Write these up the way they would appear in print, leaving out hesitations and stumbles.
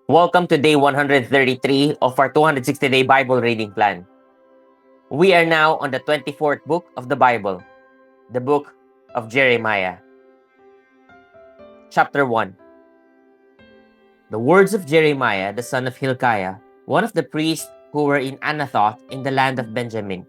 Welcome to day 133 of our 260-day Bible reading plan. We are now on the 24th book of the Bible, the book of Jeremiah. Chapter 1. The words of Jeremiah, the son of Hilkiah, one of the priests who were in Anathoth in the land of Benjamin,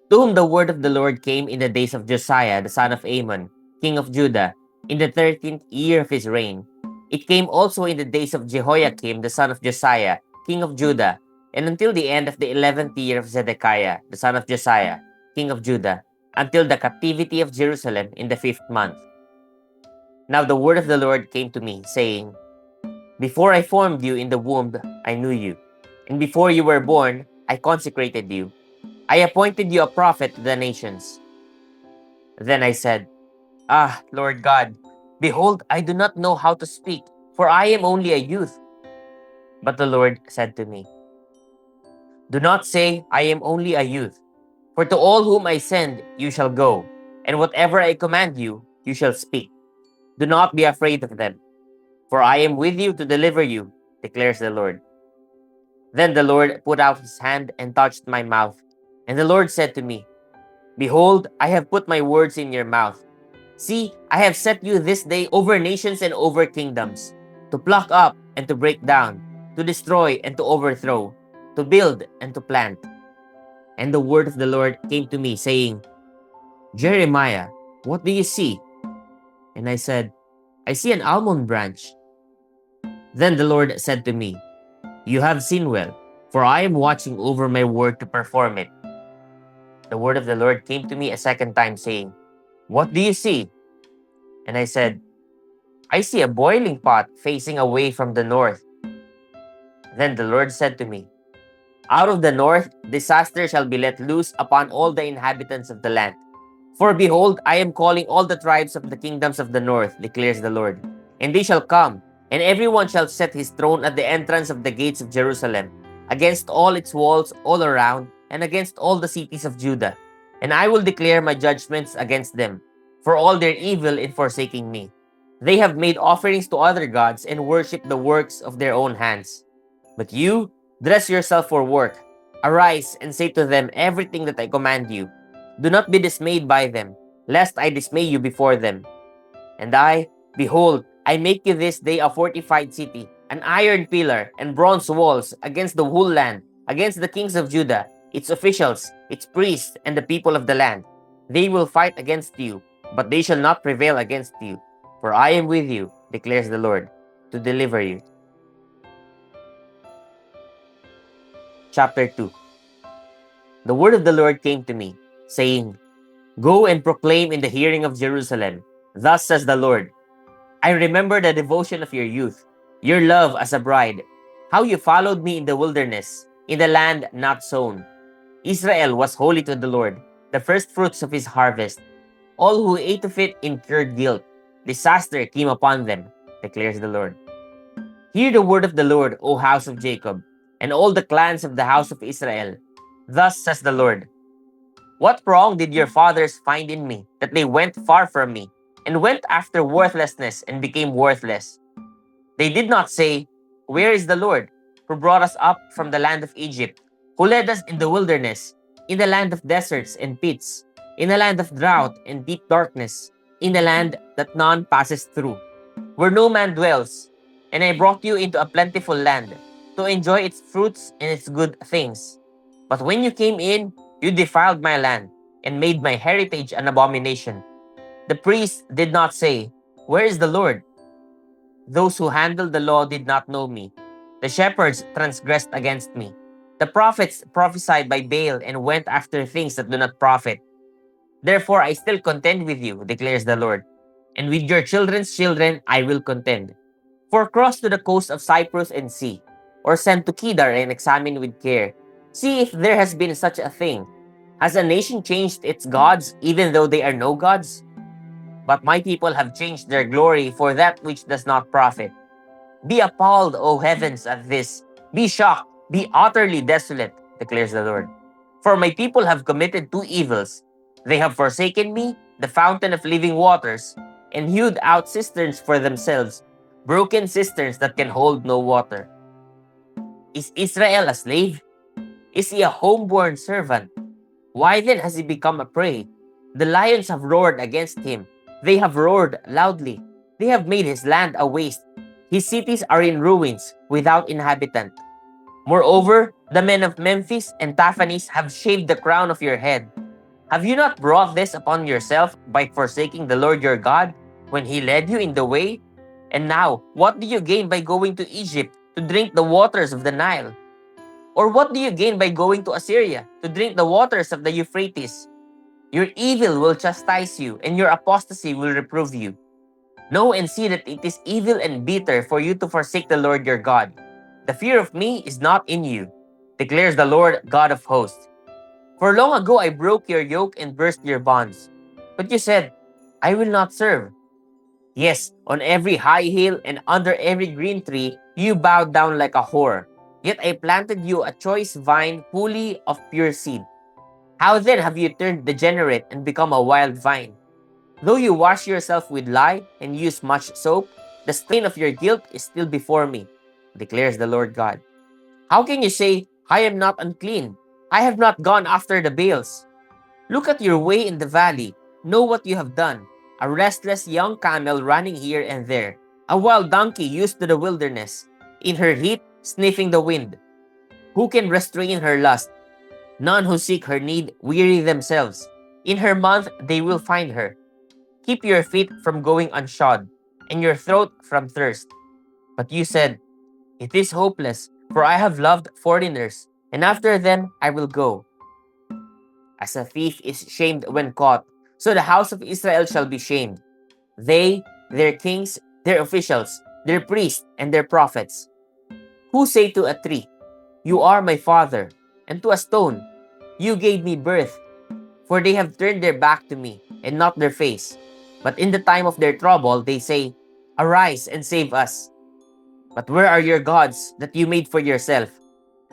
to whom the word of the Lord came in the days of Josiah, the son of Amon, king of Judah, in the 13th year of his reign. It came also in the days of Jehoiakim, the son of Josiah, king of Judah, and until the end of the 11th year of Zedekiah, the son of Josiah, king of Judah, until the captivity of Jerusalem in the 5th month. Now the word of the Lord came to me, saying, Before I formed you in the womb, I knew you, and before you were born, I consecrated you. I appointed you a prophet to the nations. Then I said, Ah, Lord God, behold, I do not know how to speak, for I am only a youth. But the Lord said to me, Do not say, I am only a youth, for to all whom I send you shall go, and whatever I command you, you shall speak. Do not be afraid of them, for I am with you to deliver you, declares the Lord. Then the Lord put out his hand and touched my mouth. And the Lord said to me, Behold, I have put my words in your mouth. See, I have set you this day over nations and over kingdoms, to pluck up and to break down, to destroy and to overthrow, to build and to plant. And the word of the Lord came to me, saying, Jeremiah, what do you see? And I said, I see an almond branch. Then the Lord said to me, You have seen well, for I am watching over my word to perform it. The word of the Lord came to me a second time, saying, What do you see? And I said, I see a boiling pot facing away from the north. Then the Lord said to me, Out of the north disaster shall be let loose upon all the inhabitants of the land. For behold, I am calling all the tribes of the kingdoms of the north, declares the Lord. And they shall come, and everyone shall set his throne at the entrance of the gates of Jerusalem, against all its walls all around, and against all the cities of Judah. And I will declare my judgments against them, for all their evil in forsaking me. They have made offerings to other gods and worshipped the works of their own hands. But you, dress yourself for work. Arise and say to them everything that I command you. Do not be dismayed by them, lest I dismay you before them. And I, behold, I make you this day a fortified city, an iron pillar and bronze walls against the whole land, against the kings of Judah, its officials, its priests, and the people of the land. They will fight against you, but they shall not prevail against you. For I am with you, declares the Lord, to deliver you. Chapter 2. The word of the Lord came to me, saying, Go and proclaim in the hearing of Jerusalem, Thus says the Lord, I remember the devotion of your youth, your love as a bride, how you followed me in the wilderness, in the land not sown. Israel was holy to the Lord, the first fruits of his harvest. All who ate of it incurred guilt. Disaster came upon them, declares the Lord. Hear the word of the Lord, O house of Jacob, and all the clans of the house of Israel. Thus says the Lord, What wrong did your fathers find in me, that they went far from me, and went after worthlessness and became worthless? They did not say, Where is the Lord, who brought us up from the land of Egypt, who led us in the wilderness, in the land of deserts and pits, in the land of drought and deep darkness, in the land that none passes through, where no man dwells, and I brought you into a plentiful land, to enjoy its fruits and its good things. But when you came in, you defiled my land, and made my heritage an abomination. The priests did not say, Where is the Lord? Those who handled the law did not know me. The shepherds transgressed against me. The prophets prophesied by Baal and went after things that do not profit. Therefore I still contend with you, declares the Lord, and with your children's children I will contend. For cross to the coast of Cyprus and see, or send to Kedar and examine with care. See if there has been such a thing. Has a nation changed its gods, even though they are no gods? But my people have changed their glory for that which does not profit. Be appalled, O heavens, at this. Be shocked, be utterly desolate, declares the Lord. For my people have committed two evils. They have forsaken me, the fountain of living waters, and hewed out cisterns for themselves, broken cisterns that can hold no water. Is Israel a slave? Is he a homeborn servant? Why then has he become a prey? The lions have roared against him. They have roared loudly. They have made his land a waste. His cities are in ruins, without inhabitant. Moreover, the men of Memphis and Taphanes have shaved the crown of your head. Have you not brought this upon yourself by forsaking the Lord your God when he led you in the way? And now, what do you gain by going to Egypt to drink the waters of the Nile? Or what do you gain by going to Assyria to drink the waters of the Euphrates? Your evil will chastise you, and your apostasy will reprove you. Know and see that it is evil and bitter for you to forsake the Lord your God. The fear of me is not in you, declares the Lord God of hosts. For long ago I broke your yoke and burst your bonds. But you said, I will not serve. Yes, on every high hill and under every green tree, you bowed down like a whore. Yet I planted you a choice vine fully of pure seed. How then have you turned degenerate and become a wild vine? Though you wash yourself with lye and use much soap, the stain of your guilt is still before me, declares the Lord God. How can you say, I am not unclean? I have not gone after the Baals. Look at your way in the valley. Know what you have done. A restless young camel running here and there. A wild donkey used to the wilderness. In her heat, sniffing the wind. Who can restrain her lust? None who seek her need weary themselves. In her month they will find her. Keep your feet from going unshod, and your throat from thirst. But you said, it is hopeless, for I have loved foreigners, and after them I will go. As a thief is shamed when caught, so the house of Israel shall be shamed. They, their kings, their officials, their priests, and their prophets. Who say to a tree, you are my father, and to a stone, you gave me birth. For they have turned their back to me, and not their face. But in the time of their trouble, they say, arise and save us. But where are your gods that you made for yourself?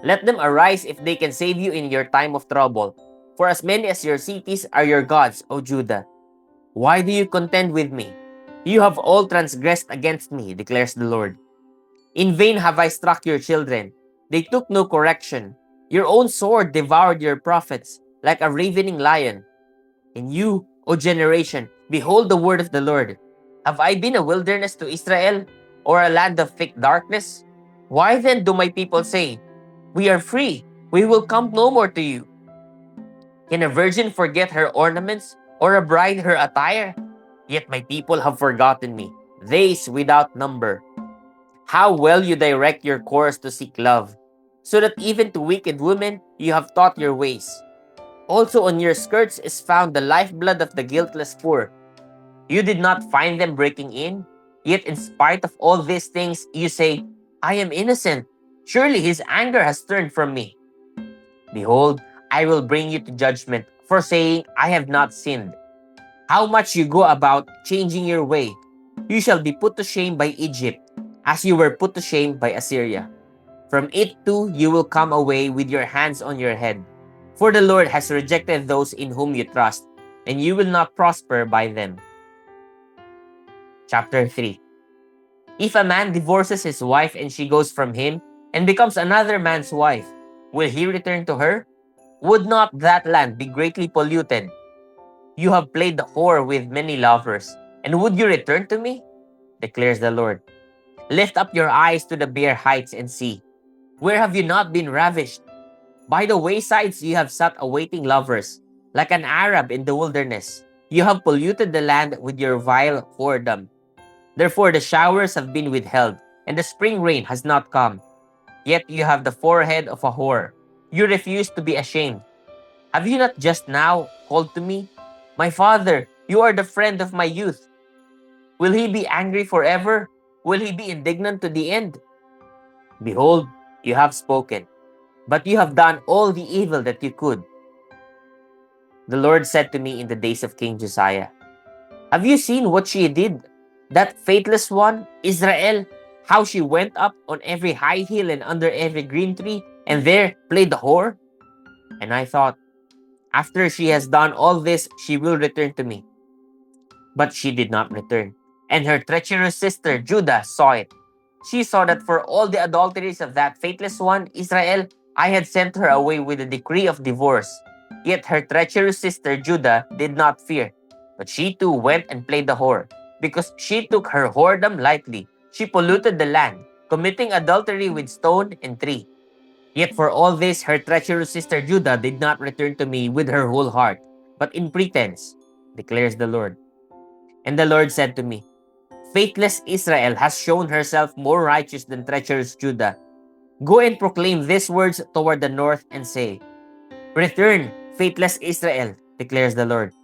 Let them arise if they can save you in your time of trouble. For as many as your cities are your gods, O Judah. Why do you contend with me? You have all transgressed against me, declares the Lord. In vain have I struck your children. They took no correction. Your own sword devoured your prophets, like a ravening lion. And you, O generation, behold the word of the Lord. Have I been a wilderness to Israel, or a land of thick darkness? Why then do my people say, we are free, we will come no more to you? Can a virgin forget her ornaments, or a bride her attire? Yet my people have forgotten me, days without number. How well you direct your course to seek love, so that even to wicked women you have taught your ways. Also on your skirts is found the lifeblood of the guiltless poor. You did not find them breaking in, yet in spite of all these things you say, I am innocent. Surely his anger has turned from me. Behold, I will bring you to judgment for saying, I have not sinned. How much you go about changing your way. You shall be put to shame by Egypt, as you were put to shame by Assyria. From it too you will come away with your hands on your head. For the Lord has rejected those in whom you trust, and you will not prosper by them. Chapter 3. If a man divorces his wife and she goes from him and becomes another man's wife, will he return to her? Would not that land be greatly polluted? You have played the whore with many lovers, and would you return to me? Declares the Lord. Lift up your eyes to the bare heights and see. Where have you not been ravished? By the waysides you have sat awaiting lovers, like an Arab in the wilderness. You have polluted the land with your vile whoredom. Therefore the showers have been withheld, and the spring rain has not come. Yet you have the forehead of a whore. You refuse to be ashamed. Have you not just now called to me? My father, you are the friend of my youth. Will he be angry forever? Will he be indignant to the end? Behold, you have spoken, but you have done all the evil that you could. The Lord said to me in the days of King Josiah, have you seen what she did? That faithless one, Israel, how she went up on every high hill and under every green tree, and there played the whore? And I thought, after she has done all this, she will return to me. But she did not return, and her treacherous sister Judah saw it. she saw that for all the adulteries of that faithless one, Israel, I had sent her away with a decree of divorce. Yet her treacherous sister Judah did not fear, but she too went and played the whore. Because she took her whoredom lightly, she polluted the land, committing adultery with stone and tree. Yet for all this, her treacherous sister Judah did not return to me with her whole heart, but in pretense, declares the Lord. And the Lord said to me, Faithless Israel has shown herself more righteous than treacherous Judah. Go and proclaim these words toward the north and say, Return, faithless Israel, declares the Lord.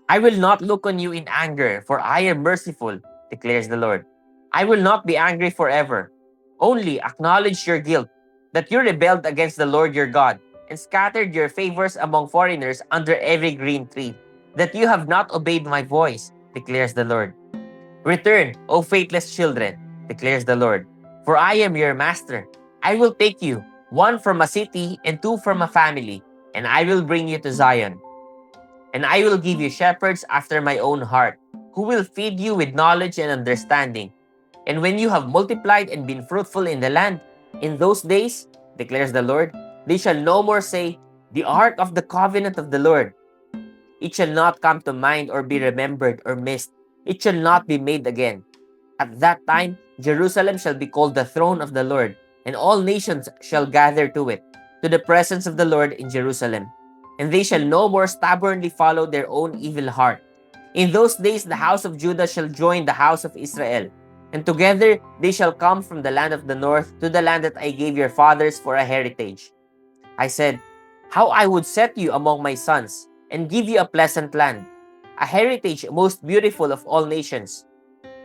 I will not look on you in anger, for I am merciful, declares the Lord. I will not be angry forever. Only acknowledge your guilt, that you rebelled against the Lord your God, and scattered your favors among foreigners under every green tree, that you have not obeyed my voice, declares the Lord. Return, O faithless children, declares the Lord, for I am your master. I will take you, one from a city and two from a family, and I will bring you to Zion. And I will give you shepherds after my own heart, who will feed you with knowledge and understanding. And when you have multiplied and been fruitful in the land, in those days, declares the Lord, they shall no more say, The ark of the covenant of the Lord. It shall not come to mind or be remembered or missed. It shall not be made again. At that time, Jerusalem shall be called the throne of the Lord, and all nations shall gather to it, to the presence of the Lord in Jerusalem. And they shall no more stubbornly follow their own evil heart. In those days the house of Judah shall join the house of Israel, and together they shall come from the land of the north to the land that I gave your fathers for a heritage. I said, How I would set you among my sons, and give you a pleasant land, a heritage most beautiful of all nations.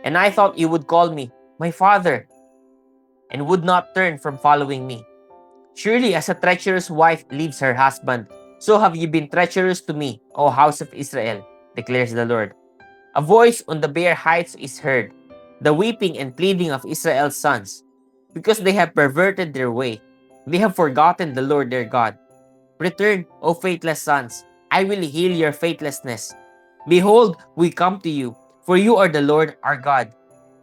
And I thought you would call me, my father, and would not turn from following me. Surely as a treacherous wife leaves her husband, so have you been treacherous to me, O house of Israel, declares the Lord. A voice on the bare heights is heard, the weeping and pleading of Israel's sons, because they have perverted their way. They have forgotten the Lord their God. Return, O faithless sons, I will heal your faithlessness. Behold, we come to you, for you are the Lord our God.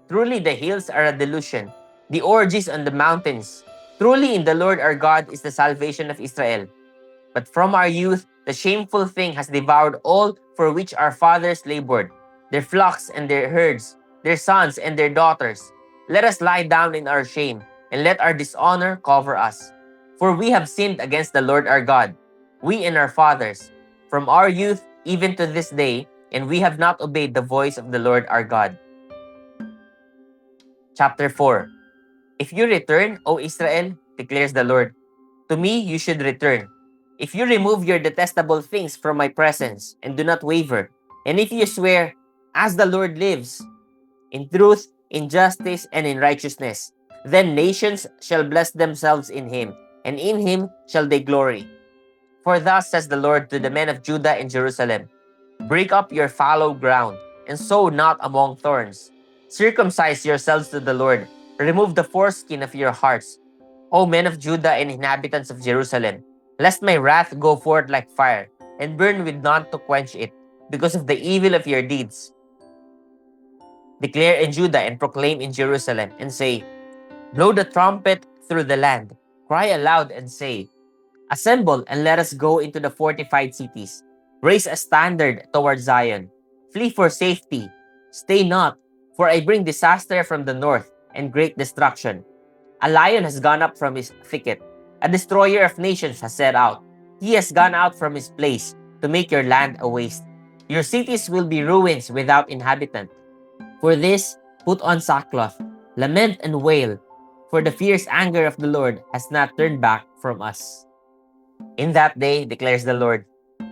Truly the hills are a delusion, the orgies on the mountains. Truly in the Lord our God is the salvation of Israel. But from our youth, the shameful thing has devoured all for which our fathers labored, their flocks and their herds, their sons and their daughters. Let us lie down in our shame, and let our dishonor cover us. For we have sinned against the Lord our God, we and our fathers, from our youth even to this day, and we have not obeyed the voice of the Lord our God. Chapter 4. If you return, O Israel, declares the Lord, to me you should return. If you remove your detestable things from my presence and do not waver, and if you swear, as the Lord lives, in truth, in justice, and in righteousness, then nations shall bless themselves in him, and in him shall they glory. For thus says the Lord to the men of Judah and Jerusalem, Break up your fallow ground, and sow not among thorns. Circumcise yourselves to the Lord. Remove the foreskin of your hearts, O men of Judah and inhabitants of Jerusalem, lest my wrath go forth like fire, and burn with none to quench it, because of the evil of your deeds. Declare in Judah and proclaim in Jerusalem, and say, Blow the trumpet through the land. Cry aloud and say, Assemble and let us go into the fortified cities. Raise a standard toward Zion. Flee for safety. Stay not, for I bring disaster from the north and great destruction. A lion has gone up from his thicket. A destroyer of nations has set out. He has gone out from his place to make your land a waste. Your cities will be ruins without inhabitant. For this, put on sackcloth, lament and wail, for the fierce anger of the Lord has not turned back from us. In that day, declares the Lord,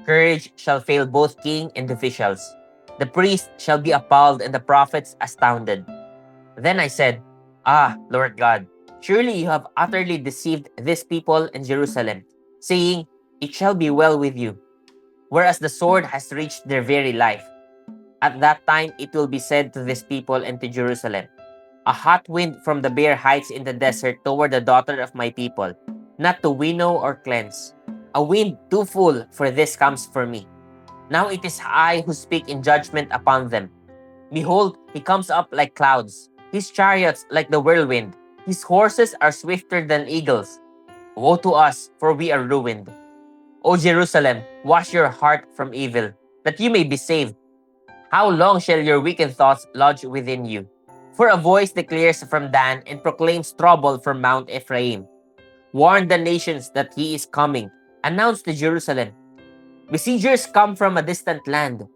courage shall fail both king and officials. The priest shall be appalled and the prophets astounded. Then I said, Ah, Lord God, surely you have utterly deceived this people in Jerusalem, saying, It shall be well with you, whereas the sword has reached their very life. At that time it will be said to this people and to Jerusalem, A hot wind from the bare heights in the desert toward the daughter of my people, not to winnow or cleanse. A wind too full for this comes for me. Now it is I who speak in judgment upon them. Behold, he comes up like clouds, his chariots like the whirlwind. His horses are swifter than eagles. Woe to us, for we are ruined. O Jerusalem, wash your heart from evil, that you may be saved. How long shall your wicked thoughts lodge within you? For a voice declares from Dan and proclaims trouble from Mount Ephraim. Warn the nations that he is coming. Announce to Jerusalem. Besiegers come from a distant land.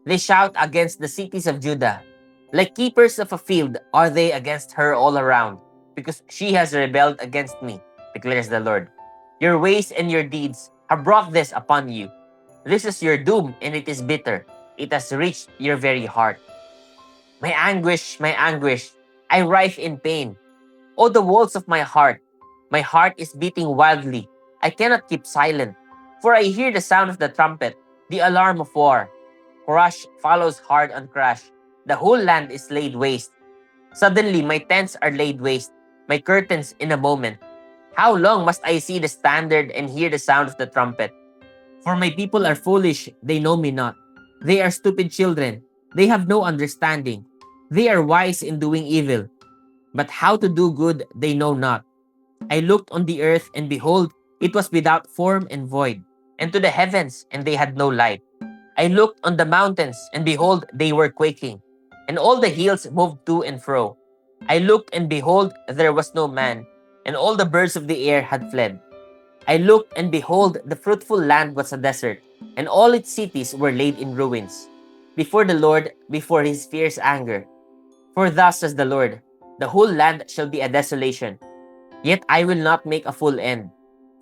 They shout against the cities of Judah. Like keepers of a field are they against her all around, because she has rebelled against me, declares the Lord. Your ways and your deeds have brought this upon you. This is your doom, and it is bitter. It has reached your very heart. My anguish, I writhe in pain. Oh, the walls of my heart is beating wildly. I cannot keep silent, for I hear the sound of the trumpet, the alarm of war. Crash follows hard on crash. The whole land is laid waste. Suddenly, my tents are laid waste, my curtains in a moment. How long must I see the standard and hear the sound of the trumpet? For my people are foolish, they know me not. They are stupid children, they have no understanding. They are wise in doing evil, but how to do good they know not. I looked on the earth, and behold, it was without form and void, and to the heavens, and they had no light. I looked on the mountains, and behold, they were quaking, and all the hills moved to and fro. I looked, and behold, there was no man, and all the birds of the air had fled. I looked, and behold, the fruitful land was a desert, and all its cities were laid in ruins, before the Lord, before his fierce anger. For thus says the Lord, the whole land shall be a desolation, yet I will not make a full end.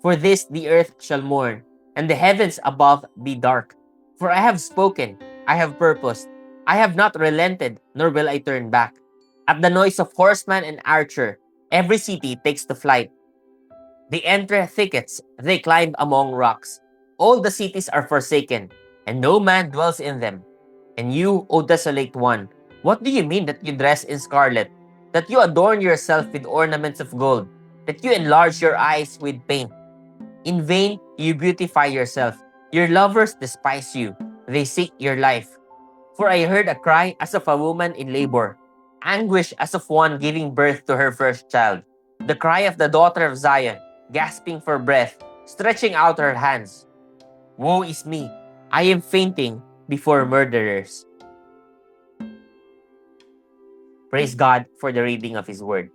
For this the earth shall mourn, and the heavens above be dark. For I have spoken, I have purposed, I have not relented, nor will I turn back. At the noise of horseman and archer, every city takes to flight. They enter thickets, they climb among rocks. All the cities are forsaken, and no man dwells in them. And you, O desolate one, what do you mean that you dress in scarlet, that you adorn yourself with ornaments of gold, that you enlarge your eyes with paint? In vain you beautify yourself. Your lovers despise you. They seek your life. For I heard a cry as of a woman in labor, anguish as of one giving birth to her first child. The cry of the daughter of Zion, gasping for breath, stretching out her hands. Woe is me! I am fainting before murderers. Praise God for the reading of His Word.